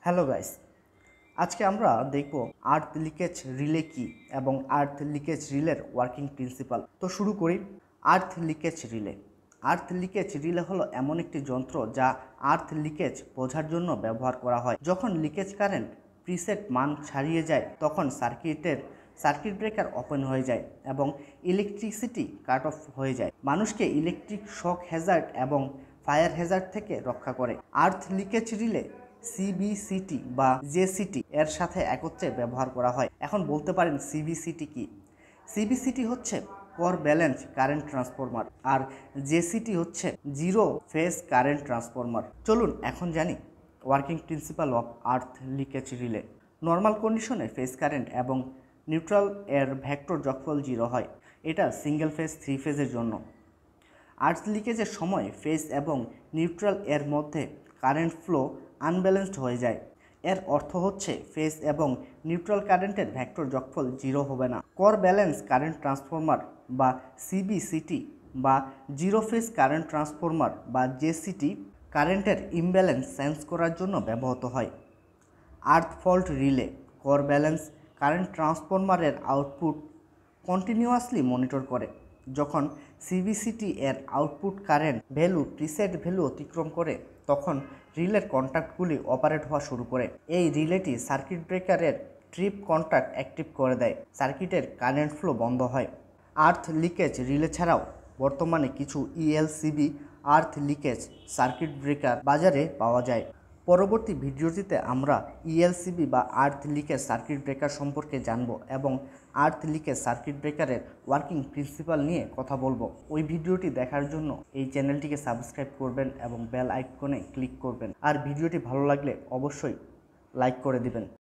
Hello guys, আজকে আমরা দেখব আর্থ লিকেজ রিলে কি এবং আর্থ লিকেজ রিলের ওয়ার্কিং প্রিন্সিপাল। তো শুরু করি। আর্থ লিকেজ রিলে। আর্থ লিকেজ রিলে হলো এমন একটি যন্ত্র যা আর্থ লিকেজ বোঝার জন্য ব্যবহার করা হয়। যখন লিকেজ কারেন্ট প্রিসেট মান ছাড়িয়ে যায় তখন সার্কিট ব্রেকার ওপেন হয়ে যায় এবং ইলেকট্রিসিটি কাট অফ হয়ে যায়। মানুষকে ইলেকট্রিক শক হ্যাজার্ড এবং ফায়ার হ্যাজার্ড থেকে রক্ষা করে। আর্থ লিকেজ রিলে সিবিসিটি বা জেসিটি এর সাথে একত্রে ব্যবহার করা হয়। এখন বলতে পারেন সিবিসিটি কি? সিবিসিটি হচ্ছে কোর ব্যালেন্স কারেন্ট ট্রান্সফরমার আর জেসিটি হচ্ছে জিরো ফেজ কারেন্ট ট্রান্সফরমার। চলুন এখন জানি working principal of earth leakage relay. Normal কন্ডিশনে ফেজ কারেন্ট এবং নিউট্রাল এর ভেক্টর যোগফল 0 হয়। এটা সিঙ্গেল ফেজ 3 ফেজের জন্য। আর্থ লিকেজের সময় ফেজ এবং নিউট্রাল এর মধ্যে কারেন্ট ফ্লো আনব্যালেন্সড হয়ে যায়। এর অর্থ হচ্ছে ফেজ এবং নিউট্রাল কারেন্টের ভেক্টর যোগফল 0 হবে না। কোর ব্যালেন্স কারেন্ট ট্রান্সফরমার বা সিবিসিটি বা জিরো ফেজ কারেন্ট ট্রান্সফরমার বা জেসিটি কারেন্টের ইমব্যালেন্স সেন্স করার জন্য ব্যবহৃত হয়। Earth fault relay core balance current ট্রান্সফরমারের আউটপুট কন্টিনিউয়াসলি মনিটর করে। যখন সিবিসিটি এর output current value preset value অতিক্রম করে তখন রিলের কন্ট্যাক্টগুলি অপারেট হওয়া শুরু করে। এই রিলেটি সার্কিট ব্রেকারের ট্রিপ কন্ট্যাক্ট অ্যাক্টিভ করে দেয়। সার্কিটের কারেন্ট ফ্লো বন্ধ হয়। আর্থ লিকেজ রিলে ছাড়াও বর্তমানে কিছু ইএলসিবি আর্থ লিকেজ সার্কিট ব্রেকার বাজারে পাওয়া যায়। পরবর্তী ভিডিওটিতে আমরা ইএলসিবি বা আর্থ লিকেজ সার্কিট ব্রেকার সম্পর্কে জানব এবং আর্থ লিকেজ সার্কিট ব্রেকারের ওয়ার্কিং প্রিন্সিপাল নিয়ে কথা বলবো। ওই ভিডিওটি দেখার জন্য এই চ্যানেলটিকে সাবস্ক্রাইব করবেন এবং বেল আইকনে ক্লিক করবেন। আর ভিডিওটি ভালো লাগলে অবশ্যই লাইক করে দিবেন।